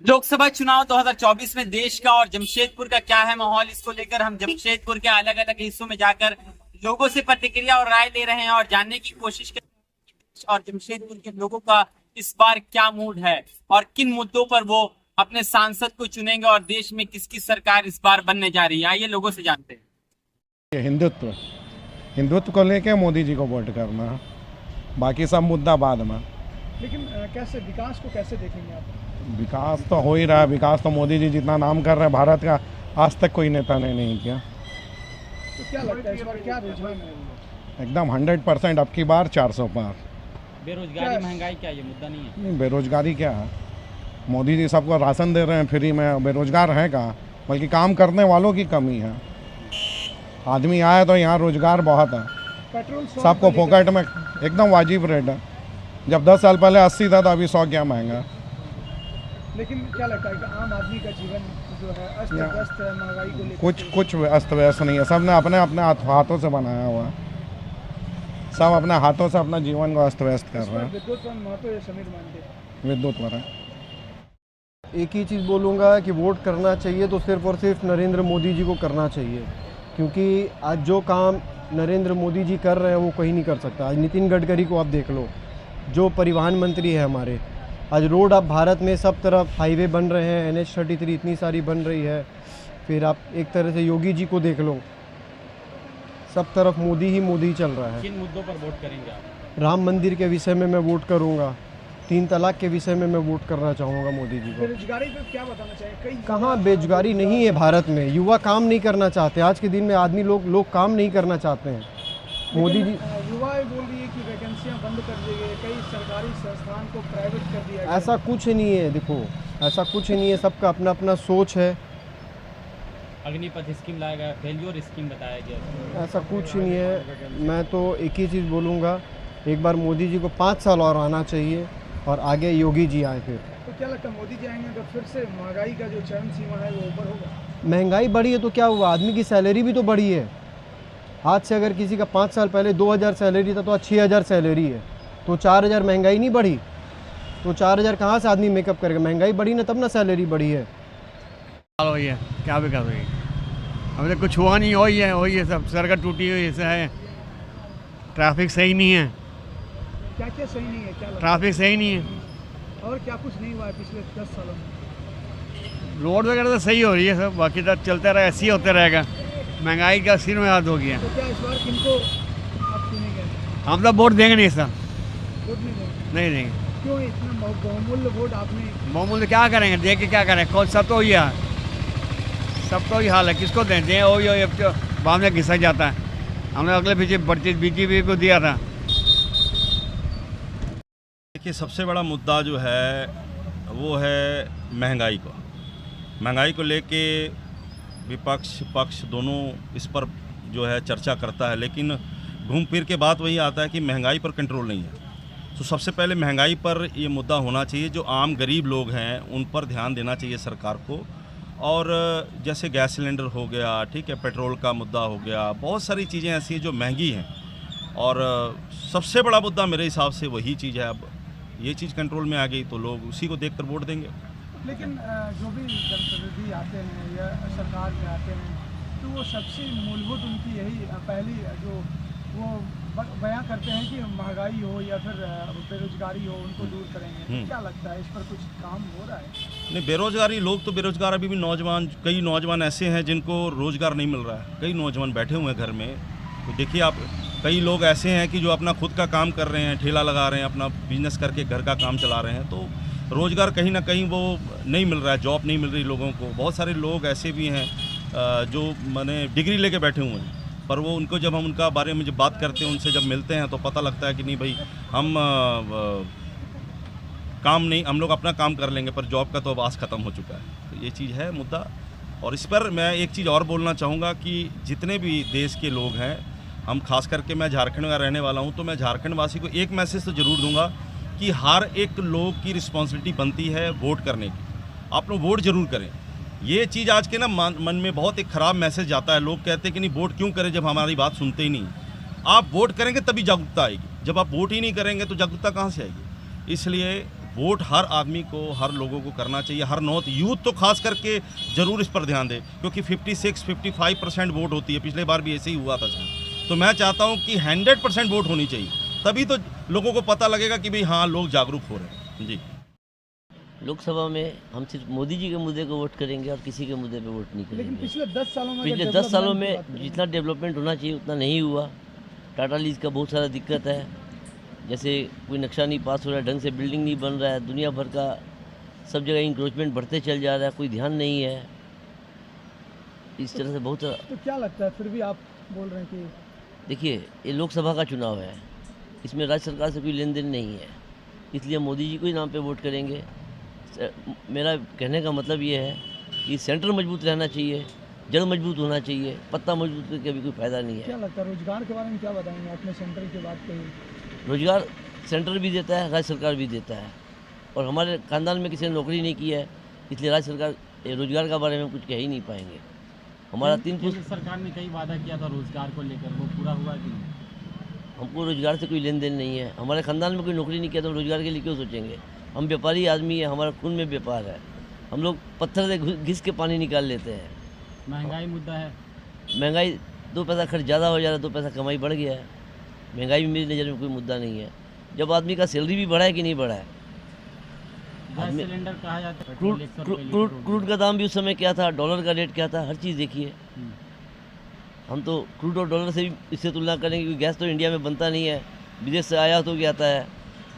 लोकसभा चुनाव 2024 में देश का और जमशेदपुर का क्या है माहौल, इसको लेकर हम जमशेदपुर के अलग अलग हिस्सों में जाकर लोगों से प्रतिक्रिया और राय ले रहे हैं और जानने की कोशिश कर रहे हैं और जमशेदपुर के लोगों का इस बार क्या मूड है और किन मुद्दों पर वो अपने सांसद को चुनेंगे और देश में किसकी सरकार इस बार बनने जा रही है। आइए लोगों से जानते हैं। हिंदुत्व हिंदुत्व को लेके मोदी जी को वोट करना, बाकी सब मुद्दा बाद में। लेकिन कैसे विकास को कैसे देखेंगे आप? विकास तो हो ही रहा है। विकास तो मोदी जी जितना नाम कर रहे हैं भारत का, आज तक कोई नेता ने नहीं किया। तो क्या लगता है इस बार क्या रुझान है? एकदम 100% अब की बार 400 पार। बेरोजगारी महंगाई क्या ये मुद्दा नहीं है? नहीं, बेरोजगारी क्या है? मोदी जी सबको राशन दे रहे हैं फ्री में, बेरोजगार है कहाँ? बल्कि काम करने वालों की कमी है। आदमी आए तो यहाँ रोजगार बहुत है। पेट्रोल सबको फोकट में एकदम वाजिब रेट है। जब 10 साल पहले 80 था तो अभी 100 क्या महंगा। लेकिन क्या लगता है कि आम आदमी का जीवन जो है अस्त व्यस्त है महंगाई को लेकर? कुछ अस्त व्यस्त नहीं है। सब ने अपने अपने हाथों से बनाया हुआ है। सब अपने हाथों से अपना जीवन को अस्त व्यस्त कर रहे हैं। विद्युत पर महत्व है समीर मानते विद्युत पर है। एक ही चीज़ बोलूँगा कि वोट करना चाहिए तो सिर्फ़ और सिर्फ नरेंद्र मोदी जी को करना चाहिए, क्योंकि आज जो काम नरेंद्र मोदी जी कर रहे हैं वो कहीं नहीं कर सकता। आज नितिन गडकरी को आप देख लो, जो परिवहन मंत्री है हमारे, आज रोड आप भारत में सब तरफ हाईवे बन रहे हैं, NH-33 इतनी सारी बन रही है। फिर आप एक तरह से योगी जी को देख लो, सब तरफ मोदी ही मोदी चल रहा है। किन मुद्दों पर वोट करेंगे आप? राम मंदिर के विषय में मैं वोट करूँगा, 3 तलाक के विषय में मैं वोट करना चाहूँगा मोदी जी को। बेरोजगारी पे क्या बताना चाहिए? कई कहाँ बेरोजगारी नहीं है भारत में? युवा काम नहीं करना चाहते। आज के दिन में आदमी लोग काम नहीं करना चाहते हैं। मोदी जी युवा बोल रही है कि वैकेंसियां बंद कर दी गई, कई सरकारी संस्थान को प्राइवेट कर दिया गया। ऐसा कुछ नहीं है। देखो, ऐसा कुछ नहीं है। सबका अपना अपना सोच है। अग्निपथ स्कीम लाया गया, फेल्योर स्कीम बताया गया। ऐसा कुछ नहीं है। मैं तो एक ही चीज़ बोलूँगा, एक बार मोदी जी को 5 साल और आना चाहिए और आगे योगी जी आए। फिर तो क्या लगता है मोदी जी आएंगे तो फिर से महंगाई का जो चरम सीमा है वो ऊपर होगा? महंगाई बढ़ी है तो क्या हुआ? आदमी की सैलरी भी तो बढ़ी है। आज से अगर किसी का 5 साल पहले 2000 सैलरी था तो आज 6000 सैलरी है, तो 4000 महंगाई नहीं बढ़ी? तो 4000 कहाँ से आदमी मेकअप करेगा? महंगाई बढ़ी ना, तब ना सैलरी बढ़ी है। वही है, क्या भी कर रही है। अभी तो कुछ हुआ नहीं, वही है सब। सड़क टूटी हुई ऐसा है, ट्रैफिक सही नहीं है। क्या क्या सही नहीं है? क्या लगता ट्रैफिक सही नहीं है। है? और क्या कुछ नहीं हुआ है पिछले 10 सालों में? रोड वगैरह तो सही हो रही है सब, बाकी तो चलते रहे, ऐसे ही होते रहेगा। महंगाई का सिर में हाथ हो गया। तो क्या इस बार किनको आप चुनेंगे? हम तो वोट देंगे नहीं सर, वोट नहीं देंगे? नहीं देंगे। क्यों इतना बहुमूल्य वोट आपने? मामूल क्या करेंगे, दे के क्या करें? कौन सब तो वही है, सब तो वही हाल है। किसको दें वही बाद में घिसक जाता है। हमने अगले पीछे BJP को दिया था। देखिए, सबसे बड़ा मुद्दा जो है वो है महंगाई को। महंगाई को लेके विपक्ष पक्ष दोनों इस पर जो है चर्चा करता है, लेकिन घूम फिर के बात वही आता है कि महंगाई पर कंट्रोल नहीं है। तो सबसे पहले महंगाई पर ये मुद्दा होना चाहिए। जो आम गरीब लोग हैं उन पर ध्यान देना चाहिए सरकार को। और जैसे गैस सिलेंडर हो गया, ठीक है, पेट्रोल का मुद्दा हो गया, बहुत सारी चीज़ें ऐसी हैं जो महंगी हैं। और सबसे बड़ा मुद्दा मेरे हिसाब से वही चीज़ है। अब ये चीज़ कंट्रोल में आ गई तो लोग उसी को देखकर वोट देंगे। लेकिन जो भी जनप्रतिनिधि आते हैं या सरकार में आते हैं तो वो सबसे मूलभूत उनकी यही पहली जो वो बयां करते हैं कि महंगाई हो या फिर बेरोजगारी हो, उनको दूर करेंगे। तो क्या लगता है इस पर कुछ काम हो रहा है? नहीं, बेरोजगारी, लोग तो बेरोजगार अभी भी नौजवान, कई नौजवान ऐसे हैं जिनको रोज़गार नहीं मिल रहा है। कई नौजवान बैठे हुए हैं घर में। तो देखिए आप, कई लोग ऐसे हैं कि जो अपना खुद का काम कर रहे हैं, ठेला लगा रहे हैं, अपना बिजनेस करके घर का काम चला रहे हैं। तो रोज़गार कहीं ना कहीं वो नहीं मिल रहा है, जॉब नहीं मिल रही लोगों को। बहुत सारे लोग ऐसे भी हैं जो माने डिग्री लेके बैठे हुए हैं, पर वो उनको जब हम उनका बारे में जब बात करते हैं, उनसे जब मिलते हैं तो पता लगता है कि नहीं भाई, हम काम नहीं, हम लोग अपना काम कर लेंगे, पर जॉब का तो अब आस ख़त्म हो चुका है। तो ये चीज़ है मुद्दा। और इस पर मैं एक चीज़ और बोलना चाहूँगा कि जितने भी देश के लोग हैं, हम खास करके मैं झारखंड का रहने वाला हूँ, तो मैं झारखंड वासी को एक मैसेज तो ज़रूर दूंगा कि हर एक लोग की रिस्पॉन्सिबिलिटी बनती है वोट करने की। आप लोग वोट ज़रूर करें। ये चीज़ आज के ना मन में बहुत एक ख़राब मैसेज जाता है। लोग कहते हैं कि नहीं, वोट क्यों करें जब हमारी बात सुनते ही नहीं। आप वोट करेंगे तभी जागरूकता आएगी। जब आप वोट ही नहीं करेंगे तो जागरूकता कहाँ से आएगी? इसलिए वोट हर आदमी को, हर लोगों को करना चाहिए, हर नॉर्थ यूथ तो खास करके ज़रूर इस पर ध्यान दे, क्योंकि 56-55% वोट होती है। पिछले बार भी ऐसे ही हुआ था सर। तो मैं चाहता हूँ कि 100% वोट होनी चाहिए, तभी तो लोगों को पता लगेगा कि भाई हाँ, लोग जागरूक हो रहे हैं। जी, लोकसभा में हम सिर्फ मोदी जी के मुद्दे को वोट करेंगे और किसी के मुद्दे पे वोट नहीं लेकिन करेंगे। पिछले 10 सालों में पिछले 10 सालों में जितना डेवलपमेंट होना चाहिए उतना नहीं हुआ। टाटा लीज का बहुत सारा दिक्कत है, जैसे कोई नक्शा नहीं पास हो रहा है, ढंग से बिल्डिंग नहीं बन रहा है, दुनिया भर का सब जगह इंक्रोचमेंट बढ़ते चल जा रहा है, कोई ध्यान नहीं है। इस तरह से बहुत तो क्या लगता है, फिर भी आप बोल रहे हैं कि देखिए, ये लोकसभा का चुनाव है, इसमें राज्य सरकार से कोई लेन देन नहीं है, इसलिए मोदी जी को ही नाम पे वोट करेंगे। मेरा कहने का मतलब ये है कि सेंटर मजबूत रहना चाहिए, जड़ मजबूत होना चाहिए, पत्ता मजबूत करके अभी कोई फायदा नहीं है। क्या लगता है रोजगार के बारे में क्या बताएंगे? आपने सेंटर की बात कही, रोजगार सेंटर भी देता है, राज्य सरकार भी देता है, और हमारे खानदान में किसी ने नौकरी नहीं की है, इसलिए राज्य सरकार रोजगार के बारे में कुछ कह ही नहीं पाएंगे। हमारा केंद्र सरकार ने कई वादा किया था रोजगार को लेकर, वो पूरा हुआ कि नहीं? हमको रोजगार से कोई लेन देन नहीं है, हमारे खानदान में कोई नौकरी नहीं किया तो हम रोजगार के लिए क्यों सोचेंगे? हम व्यापारी आदमी है, हमारा खून में व्यापार है, हम लोग पत्थर से घिस के पानी निकाल लेते हैं। महंगाई मुद्दा है, महंगाई 2 पैसा खर्च ज़्यादा हो जा रहा है, 2 पैसा कमाई बढ़ गया है। महंगाई भी मेरी नज़र में कोई मुद्दा नहीं है। जब आदमी का सैलरी भी बढ़ा है कि नहीं बढ़ा है? गैस सिलेंडर कहा जाता है, क्रूड पेट्रोल 100 रुपये लीटर हो गया। क्रूड का दाम भी उस समय क्या था, डॉलर का रेट क्या था, हर चीज़ देखिए। हम तो क्रूड और डॉलर से भी इससे तुलना करेंगे, क्योंकि गैस तो इंडिया में बनता नहीं है, विदेश से आयात हो आता है।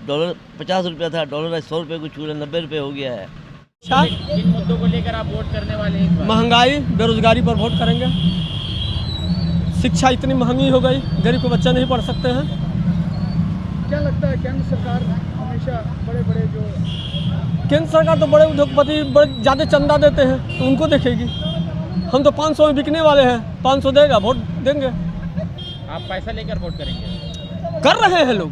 डॉलर 50 रुपया था, डॉलर 100 रुपये को छू रहा, 90 रुपये हो गया है। किन मुद्दों को लेकर आप वोट करने वाले हैं इस बार? महंगाई, बेरोजगारी पर वोट करेंगे। शिक्षा इतनी महंगी हो गई, गरीब के बच्चे नहीं पढ़ सकते हैं। क्या लगता है केंद्र सरकार हमेशा बड़े बड़े जो केंद्र सरकार तो बड़े उद्योगपति बड़े ज़्यादा चंदा देते हैं, तो उनको देखेगी। हम तो 500 में बिकने वाले हैं, 500 देगा, वोट देंगे। आप पैसा लेकर वोट करेंगे? कर रहे हैं लोग,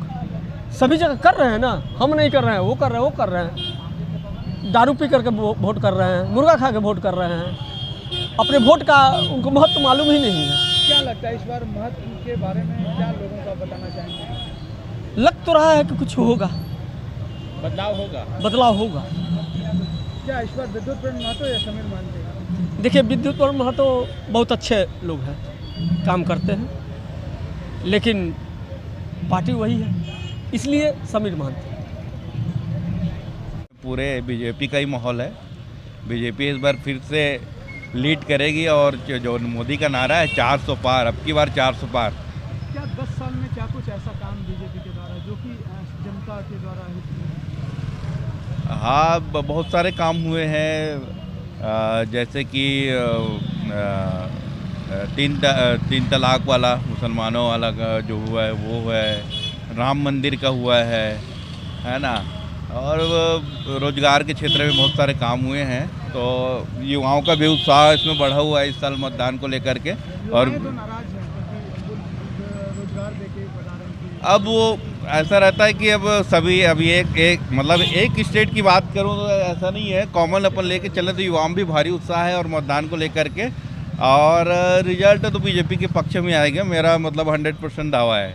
सभी जगह कर रहे हैं ना, हम नहीं कर रहे हैं, वो कर रहे हैं, वो कर रहे हैं। दारू पी करके वोट कर रहे हैं, मुर्गा खा के वोट कर रहे हैं, अपने वोट का उनको महत्व मालूम ही नहीं है। क्या लगता है इस बार महत्व के बारे में क्या लोगों का बताना चाहेंगे? लग तो रहा है कि कुछ होगा, बदलाव होगा। बदलाव होगा। क्या इस बार विद्युत पर महत्व या समीर मानते हैं? देखिए, विद्युत पर महतो बहुत अच्छे लोग हैं, काम करते हैं, लेकिन पार्टी वही है, इसलिए समीर मानते हैं। पूरे बीजेपी का ही माहौल है। बीजेपी इस बार फिर से लीड करेगी, और जो मोदी का नारा है 400 पार, अब की बार 400 पार। क्या 10 साल में क्या कुछ ऐसा काम बीजेपी के द्वारा जो कि जनता के द्वारा हित में? हाँ, बहुत सारे काम हुए हैं, जैसे कि 3 तलाक वाला, मुसलमानों वाला का जो हुआ है वो हुआ है, राम मंदिर का हुआ है ना, और रोजगार के क्षेत्र में बहुत सारे काम हुए हैं। तो युवाओं का भी उत्साह इसमें बढ़ा हुआ है इस साल मतदान को लेकर के। और तो नाराज हैं क्योंकि रोजगार देके बता रहे हैं कि अब वो ऐसा रहता है कि अब सभी अभी एक मतलब एक स्टेट की बात करूं तो ऐसा नहीं है, कॉमन अपन लेके चले तो युवाओं में भी भारी उत्साह है और मतदान को लेकर के, और रिजल्ट तो बीजेपी के पक्ष में आएगा, मेरा मतलब 100% दावा है।